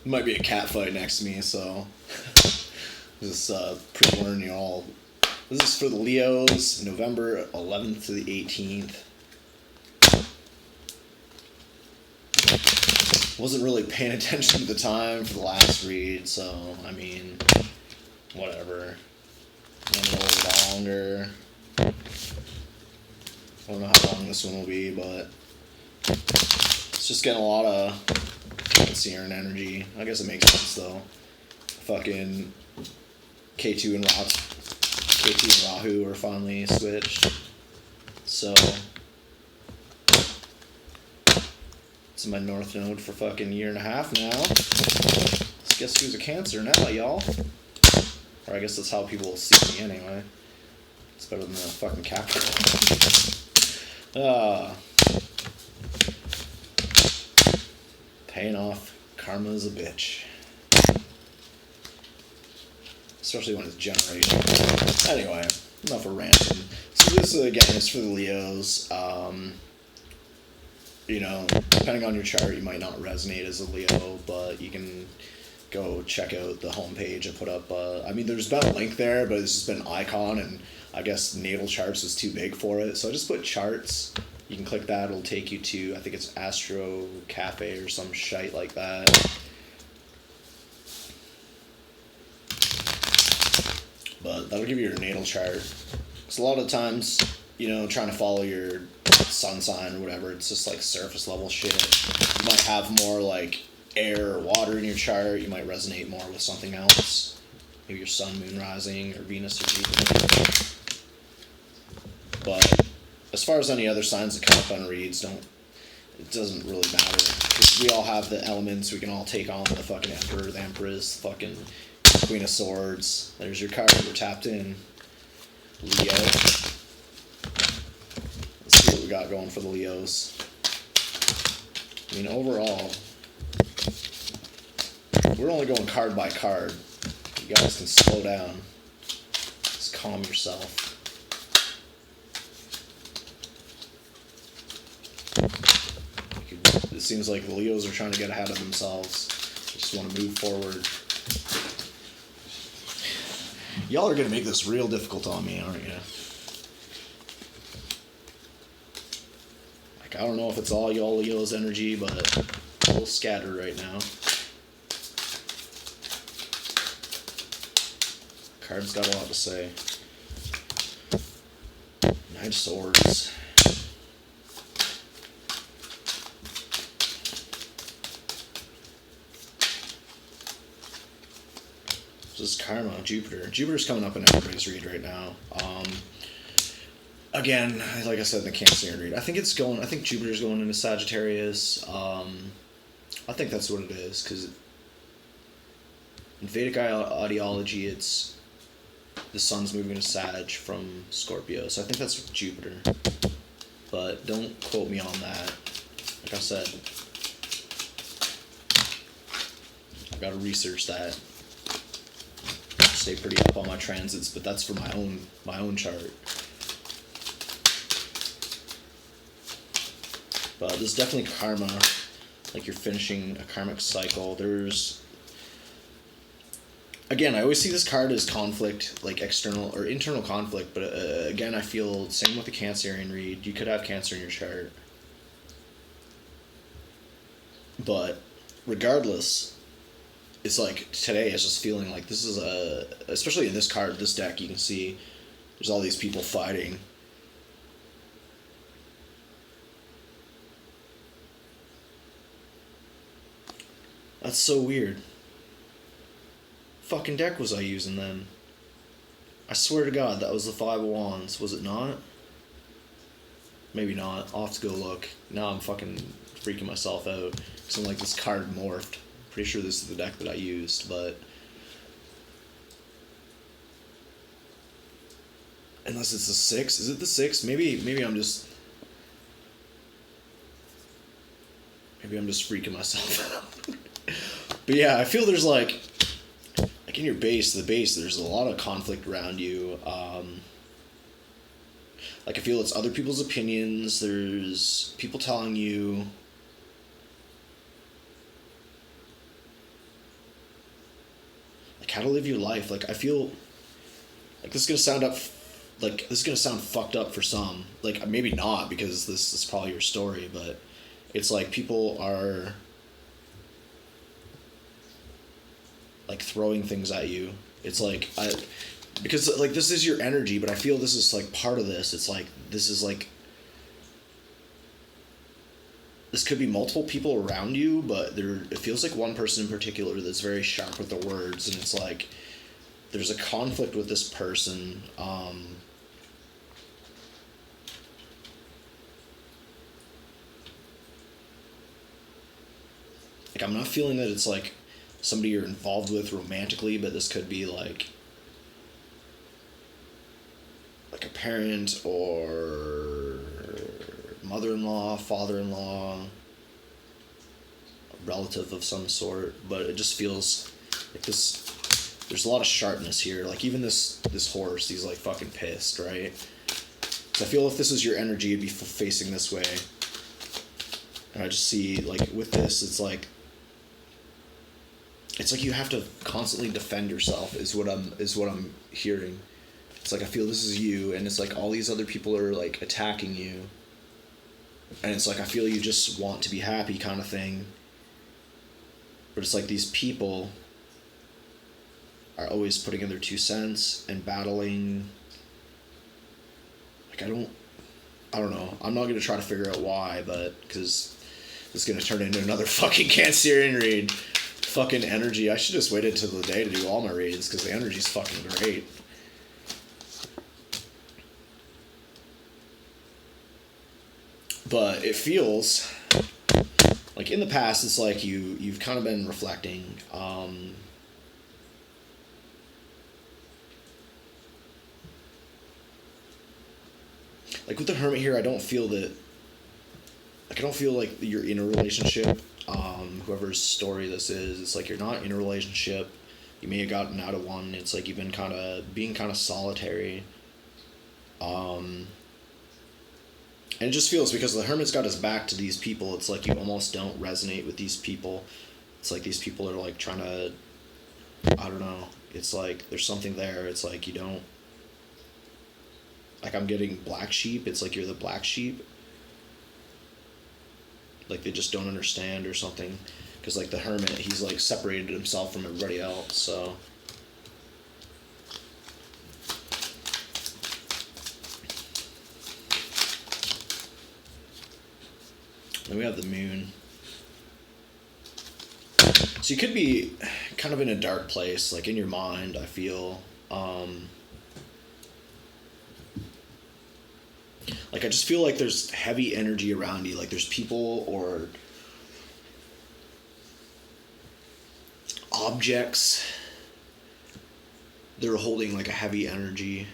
Might be a cat fight next to me, so just pre-warning you all. This is for the Leos, November 11th to the 18th. Wasn't really paying attention at the time for the last read, so I mean, whatever. Went a little longer. I don't know how long this one will be, but it's just getting a lot of Cancer energy. I guess it makes sense though. Fucking K2 and Rahu are finally switched. So it's my North Node for fucking year and a half now. Let's guess who's a Cancer now, y'all. Or I guess that's how people see me anyway. It's better than the fucking Capricorn. Paying off. Karma is a bitch. Especially when it's generational. Anyway, enough of ranting. So this, again, is for the Leos. You know, depending on your chart, you might not resonate as a Leo, but you can go check out the homepage I put up. I mean, there's been a link there, but it's just been an icon, and I guess natal charts was too big for it, so I just put charts. You can click that, it'll take you to, I think it's Astro Cafe or some shite like that. But that'll give you your natal chart. So a lot of times, you know, trying to follow your sun sign or whatever, it's just like surface level shit. You might have more like air or water in your chart, you might resonate more with something else. Maybe your sun, moon, rising, or Venus or Jupiter. But as far as any other signs that come up on reads, it doesn't really matter. Because we all have the elements, we can all take on the fucking Emperor, the Empress, the fucking Queen of Swords. There's your card, we're tapped in. Leo. Let's see what we got going for the Leos. I mean, overall, we're only going card by card. You guys can slow down. Just calm yourself. It seems like the Leos are trying to get ahead of themselves. They just want to move forward. Y'all are going to make this real difficult on me, aren't you? Like, I don't know if it's all y'all Leos energy, but a little scattered right now. Card's got a lot to say. Knight of Swords. This is karma, Jupiter. Jupiter's coming up in everybody's read right now. Again, like I said in the Cancer read, I think Jupiter's going into Sagittarius. I think that's what it is, because in Vedic ideology, it's the sun's moving to Sag from Scorpio, so I think that's Jupiter. But don't quote me on that. Like I said, I've got to research that. Stay pretty up on my transits, but that's for my own chart. But there's definitely karma, like you're finishing a karmic cycle. There's, again, I always see this card as conflict, like external or internal conflict, but again, I feel same with the Cancerian read. You could have Cancer in your chart, but regardless, it's like today it's just feeling like this is especially in this card, this deck, you can see there's all these people fighting. That's so weird. Fucking deck was I using then? I swear to God, that was the Five of Wands. Was it not? Maybe not. I'll have to go look. Now I'm fucking freaking myself out. Because I'm like, this card morphed. Pretty sure this is the deck that I used, but unless it's the 6. Is it the 6? Maybe I'm just freaking myself out. But yeah, I feel there's like in your base, there's a lot of conflict around you. Like I feel it's other people's opinions. There's people telling you how to live your life. Like, I feel like this is gonna sound fucked up for some. Like, maybe not, because this is probably your story, but it's like people are like throwing things at you. It's like, because like this is your energy, but I feel this is like part of this. It's like, this is like, this could be multiple people around you, but it feels like one person in particular that's very sharp with the words, and it's like there's a conflict with this person. Like, I'm not feeling that it's like somebody you're involved with romantically, but this could be like a parent or mother-in-law, father-in-law, a relative of some sort. But it just feels like there's a lot of sharpness here. Like, even this horse, he's like fucking pissed, right? So I feel if this is your energy, it'd be facing this way. And I just see, like, with this, it's like you have to constantly defend yourself is what I'm hearing. It's like, I feel this is you, and it's like all these other people are like attacking you. And it's like, I feel you just want to be happy kind of thing. But it's like these people are always putting in their 2 cents and battling. Like, I don't know. I'm not going to try to figure out why, but because it's going to turn into another fucking Cancerian read. Fucking energy. I should just wait until the day to do all my reads, because the energy's fucking great. But it feels like in the past, it's like you've kind of been reflecting. Like with the Hermit here, I don't feel like you're in a relationship. Whoever's story this is, it's like you're not in a relationship. You may have gotten out of one. It's like you've been being kind of solitary. And it just feels, because the Hermit's got his back to these people, it's like you almost don't resonate with these people. It's like these people are like trying to, I don't know, it's like there's something there. It's like you don't, like, I'm getting black sheep. It's like you're the black sheep. Like, they just don't understand or something. Because like the Hermit, he's like separated himself from everybody else, so. Then we have the Moon. So you could be kind of in a dark place, like in your mind, I feel. Like, I just feel like there's heavy energy around you. Like, there's people or objects that are holding like a heavy energy.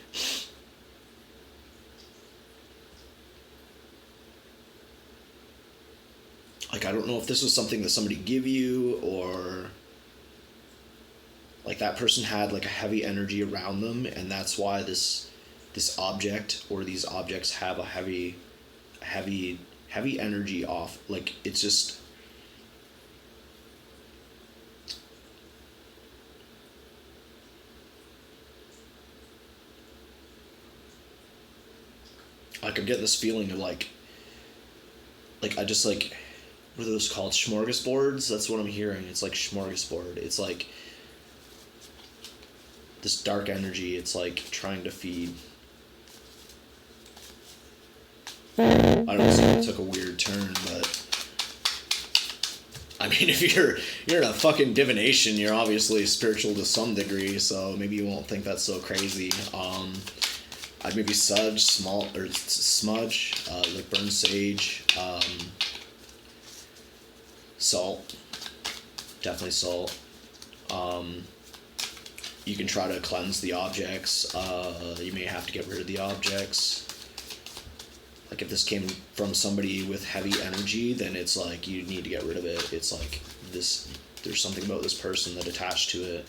Like, I don't know if this was something that somebody gave you, or like that person had like a heavy energy around them, and that's why this object or these objects have a heavy energy off. Like, it's just, like, I'm getting this feeling of like I just like, what are those called? Smorgasbords? That's what I'm hearing. It's like smorgasbord. It's like this dark energy. It's like trying to feed. I don't know, it took a weird turn, but I mean, if you're in a fucking divination, you're obviously spiritual to some degree, so maybe you won't think that's so crazy. I'd maybe smudge, like burn sage, salt, definitely salt. You can try to cleanse the objects. You may have to get rid of the objects. Like, if this came from somebody with heavy energy, then it's like you need to get rid of it. It's like there's something about this person that attached to it,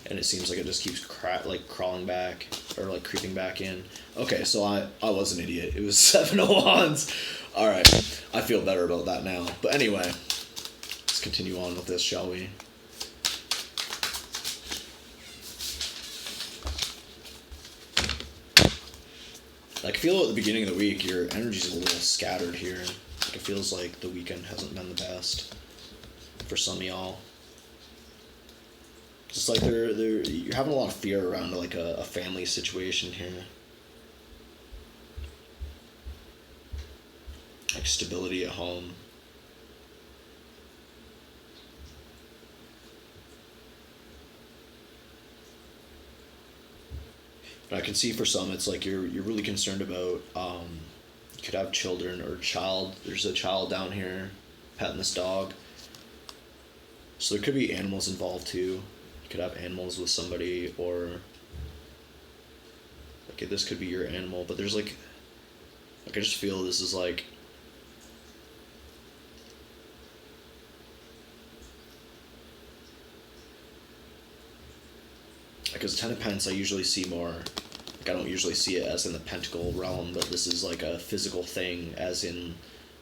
and it seems like it just keeps crawling back, or like creeping back in. Okay, so I was an idiot. It was 7 of Wands. All right, I feel better about that now. But anyway, let's continue on with this, shall we? Like, I feel at the beginning of the week, your energy's a little scattered here. Like, it feels like the weekend hasn't been the best for some of y'all. Just like you're having a lot of fear around like a family situation here. Like stability at home. But I can see for some, it's like you're really concerned about you could have children or child. There's a child down here petting this dog. So there could be animals involved too. You could have animals with somebody, or okay, this could be your animal. But there's like I just feel this is like because Ten of Pence I usually see more. Like I don't usually see it as in the pentacle realm, but this is like a physical thing, as in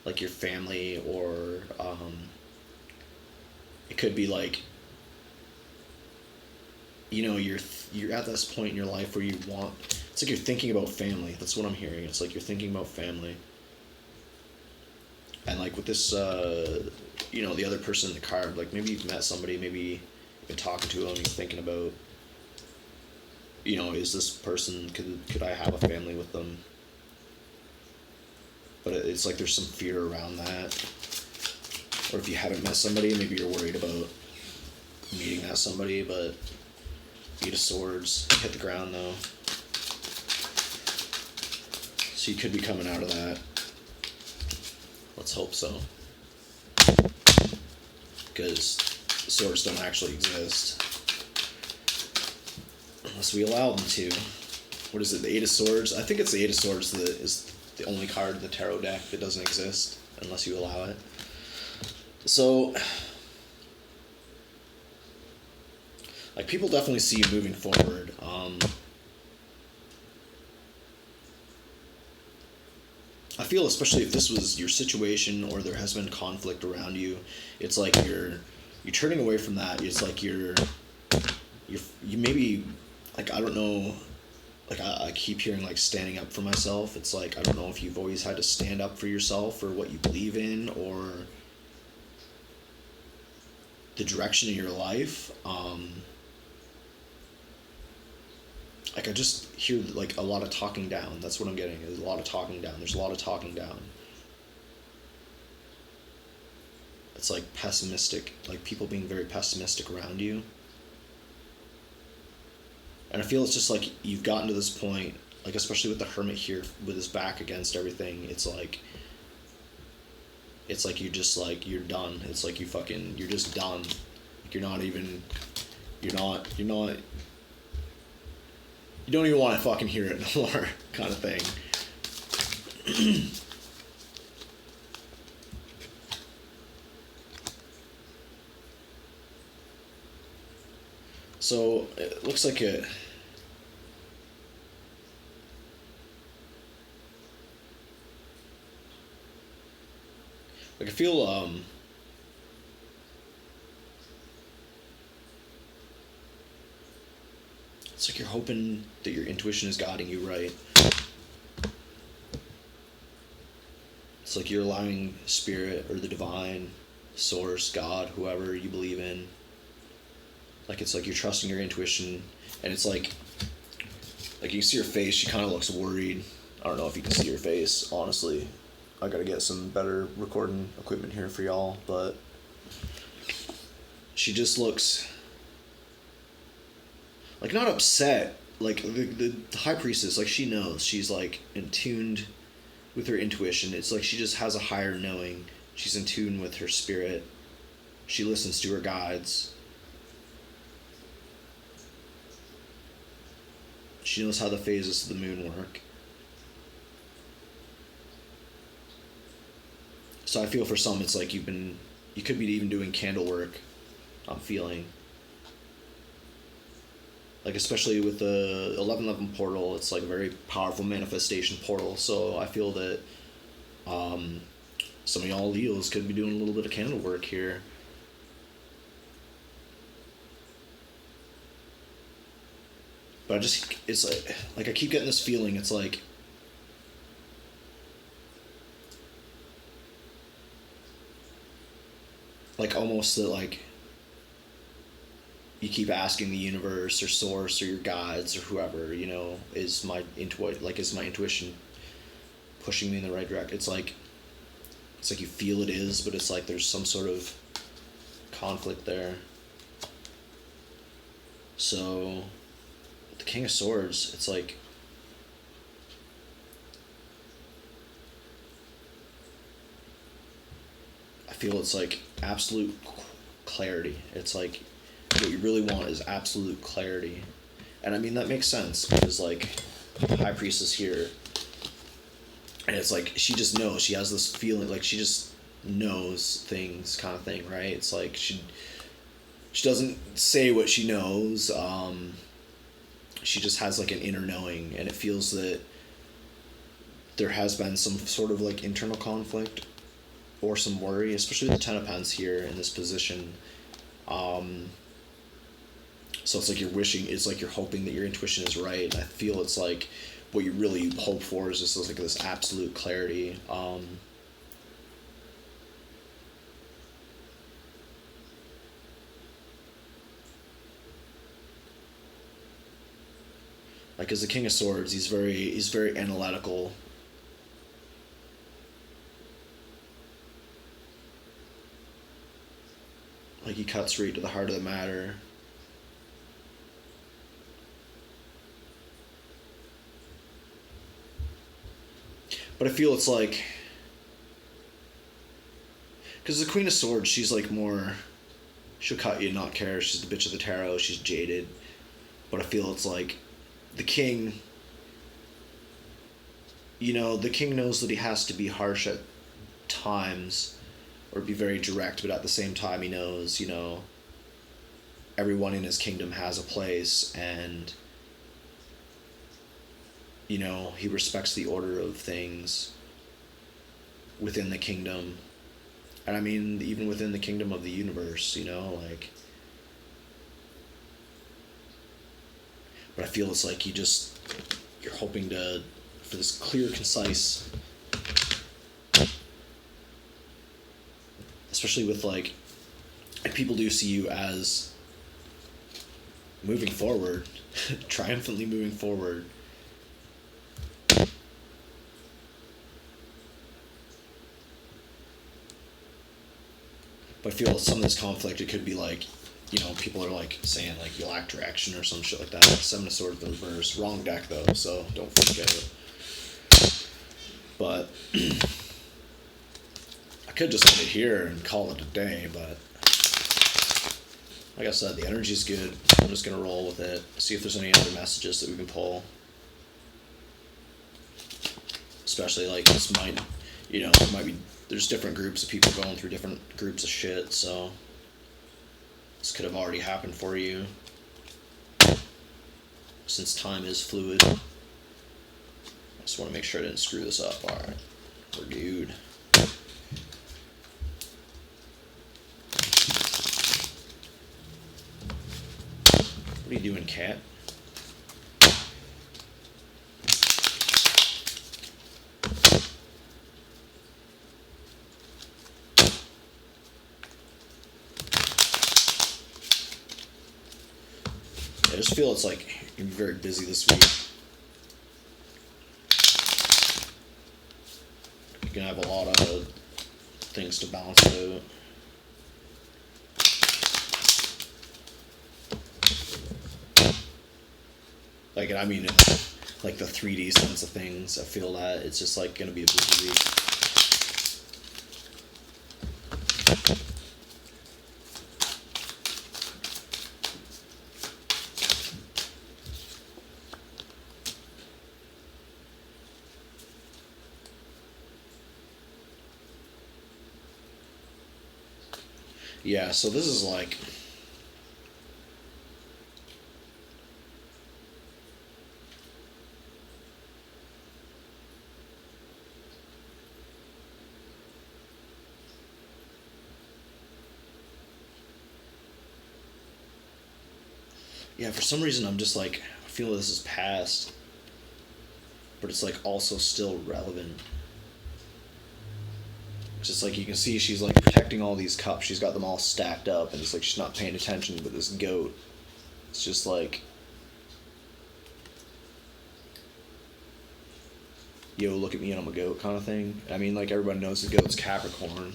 like your family, or it could be like, you know, you're at this point in your life where you want, it's like you're thinking about family. That's what I'm hearing. It's like you're thinking about family. And like with this you know, the other person in the card, like maybe you've met somebody, maybe you've been talking to them, you're thinking about, you know, is this person, could I have a family with them? But it's like there's some fear around that. Or if you haven't met somebody, maybe you're worried about meeting that somebody, but Eight of Swords, hit the ground though. So you could be coming out of that. Let's hope so. Because swords don't actually exist. Unless we allow them to. What is it, the Eight of Swords? I think it's the Eight of Swords that is the only card in the tarot deck that doesn't exist unless you allow it. So, like, people definitely see you moving forward. I feel, especially if this was your situation or there has been conflict around you, it's like you're turning away from that. It's like you maybe, like, I don't know, like I keep hearing like standing up for myself. It's like I don't know if you've always had to stand up for yourself or what you believe in or the direction of your life. Like I just hear like a lot of talking down. That's what I'm getting. There's a lot of talking down. There's a lot of talking down. It's like pessimistic, like people being very pessimistic around you. And I feel it's just like you've gotten to this point, like especially with the Hermit here, with his back against everything. It's like you just like you're done. It's like you're just done. Like you're not. You don't even want to fucking hear it no more, kind of thing. So it looks like it. Like I feel it's like you're hoping that your intuition is guiding you right. It's like you're allowing spirit or the divine, source, God, whoever you believe in. Like it's like you're trusting your intuition, and it's like you see her face, she kind of looks worried. I don't know if you can see her face, honestly. I gotta get some better recording equipment here for y'all, but she just looks like not upset. Like the high priestess, like she knows, she's like in tuned with her intuition. It's like she just has a higher knowing. She's in tune with her spirit. She listens to her guides. She knows how the phases of the moon work. So I feel for some it's like you could be even doing candle work, I'm feeling. Like especially with the 1111 portal, it's like a very powerful manifestation portal. So I feel that some of y'all Leos could be doing a little bit of candle work here. But it's like I keep getting this feeling, it's like like almost that like you keep asking the universe or source or your guides or whoever, is is my intuition pushing me in the right direction? It's like you feel it is, but it's like there's some sort of conflict there. So the King of Swords, it's like I feel it's like absolute clarity. It's like what you really want is absolute clarity. And I mean that makes sense because like High Priestess here, and it's like she just knows, she has this feeling like she just knows things kind of thing, right? It's like she doesn't say what she knows. She just has like an inner knowing, and it feels that there has been some sort of like internal conflict or some worry, especially with the Ten of Pentacles here in this position. So it's like it's like you're hoping that your intuition is right, and I feel it's like what you really hope for is just like this absolute clarity. Like as the King of Swords, he's very analytical. Like he cuts right to the heart of the matter. But I feel it's like, because the Queen of Swords, she's like more, she'll cut you and not care. She's the bitch of the tarot. She's jaded. But I feel it's like the king, the king knows that he has to be harsh at times or be very direct, but at the same time he knows, everyone in his kingdom has a place, and he respects the order of things within the kingdom. And I mean, even within the kingdom of the universe, like. But I feel it's like you're hoping for this clear, concise, especially with like, and people do see you as moving forward, triumphantly moving forward. But I feel some of this conflict, it could be like, people are like saying like you'll act reaction or some shit like that. Seven of Swords in reverse. Wrong deck though, so don't forget it. But I could just end it here and call it a day, but like I said, the energy's good. I'm just gonna roll with it. See if there's any other messages that we can pull. Especially like this might, it might be, there's different groups of people going through different groups of shit, so this could have already happened for you, since time is fluid. I just want to make sure I didn't screw this up. Alright, we're good. What are you doing, cat? I just feel it's like you're gonna be very busy this week. You're gonna have a lot of things to balance out. Like, I mean, like the 3D sense of things, I feel that it's just like gonna be a busy week. Yeah, so this is like, yeah, for some reason I'm just like, I feel this is past, but it's like also still relevant. Just like you can see, she's like protecting all these cups. She's got them all stacked up, and it's like she's not paying attention. But this goat, it's just like, yo, look at me and I'm a goat kind of thing. I mean, like everybody knows the goat's Capricorn.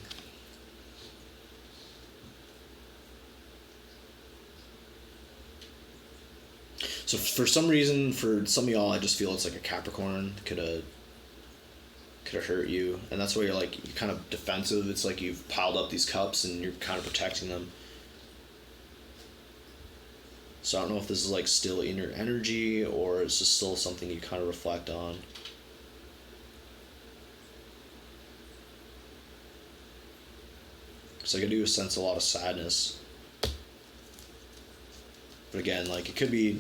So for some reason, for some of y'all, I just feel it's like a Capricorn could have hurt you, and that's why you're like you're kind of defensive. It's like you've piled up these cups and you're kind of protecting them. So I don't know if this is like still in your energy or it's just still something you kind of reflect on. Because like I do sense a lot of sadness. But again, like it could be,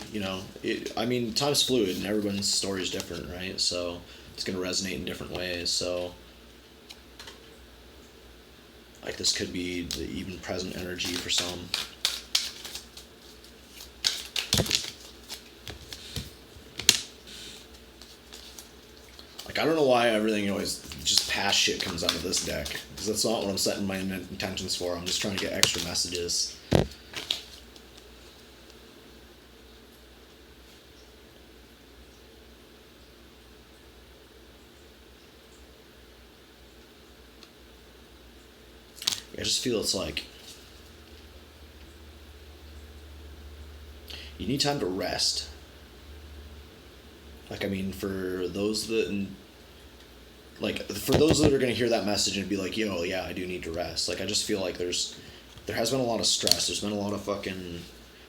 I mean, time's fluid and everyone's story is different, right? So it's going to resonate in different ways. So like this could be the even present energy for some. Like I don't know why everything always just past shit comes out of this deck, because that's not what I'm setting my intentions for. I'm just trying to get extra messages. I just feel it's like you need time to rest. Like, I mean, for those that are gonna hear that message and be like, yo, yeah, I do need to rest. Like, I just feel like there has been a lot of stress. There's been a lot of fucking,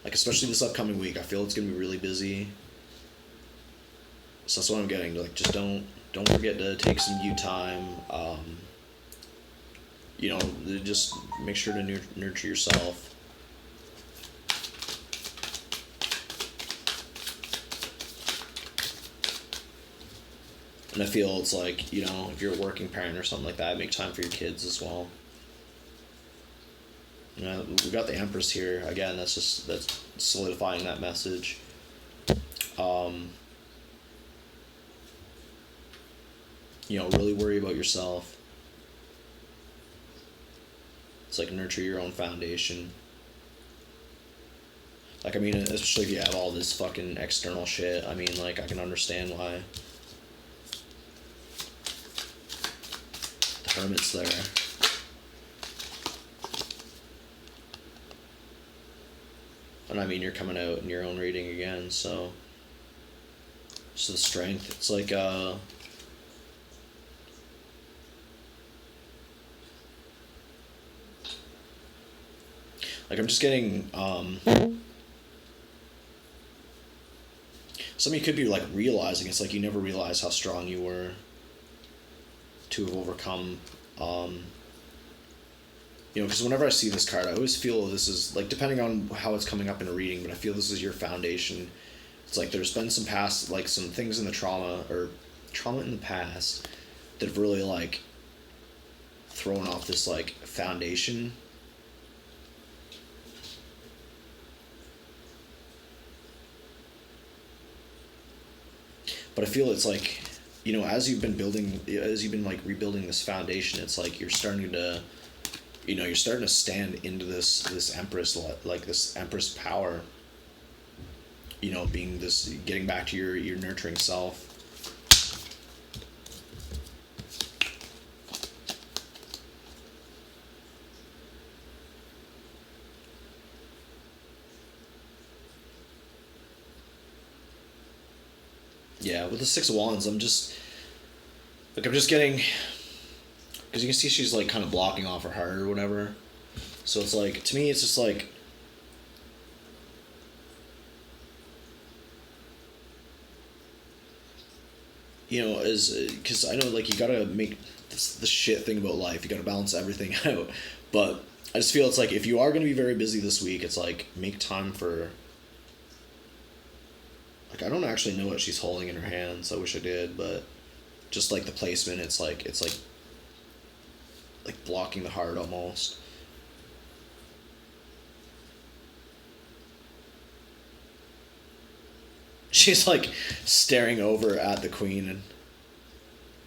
like, especially this upcoming week. I feel it's gonna be really busy. So that's what I'm getting. Like, just don't forget to take some you time. Just make sure to nurture yourself. And I feel it's like, if you're a working parent or something like that, make time for your kids as well. We got the Empress here. Again, that's solidifying that message. Really worry about yourself. It's like nurture your own foundation. Like, I mean, especially if you have all this fucking external shit, I mean, like, I can understand why. The Hermit's there. And I mean, you're coming out in your own reading again, so the strength. It's like, like I'm just getting, some of you could be like realizing, it's like you never realized how strong you were to have overcome, because whenever I see this card, I always feel this is, like, depending on how it's coming up in a reading, but I feel this is your foundation. It's like there's been some past, like, some things in the trauma in the past that have really, like, thrown off this, like, foundation. But I feel it's like, as you've been like rebuilding this foundation, it's like you're starting to stand into this Empress, like this Empress power, being this, getting back to your nurturing self. Yeah, with the Six of Wands, I'm just getting, because you can see she's like kind of blocking off her heart or whatever. So it's like, to me, it's just like, because I know, like, you gotta make the shit thing about life. You gotta balance everything out. But I just feel it's like, if you are gonna be very busy this week, it's like, make time for, like, I don't actually know what she's holding in her hands. I wish I did, but just like the placement, it's like blocking the heart almost. She's like staring over at the Queen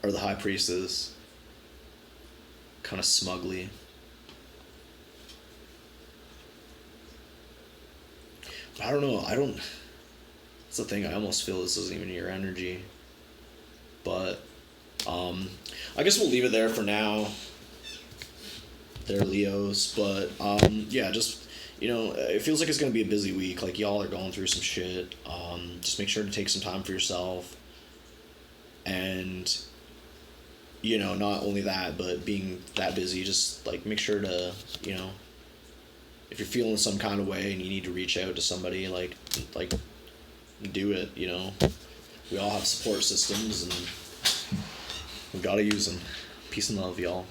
or the High Priestess. kind of smugly. But I don't know. That's the thing. I almost feel this isn't even your energy. But I guess we'll leave it there for now. They're Leos, but yeah, just it feels like it's gonna be a busy week. Like y'all are going through some shit. Just make sure to take some time for yourself, and not only that, but being that busy, just like make sure to if you're feeling some kind of way and you need to reach out to somebody, like do it. We all have support systems and we gotta use them. Peace and love, y'all.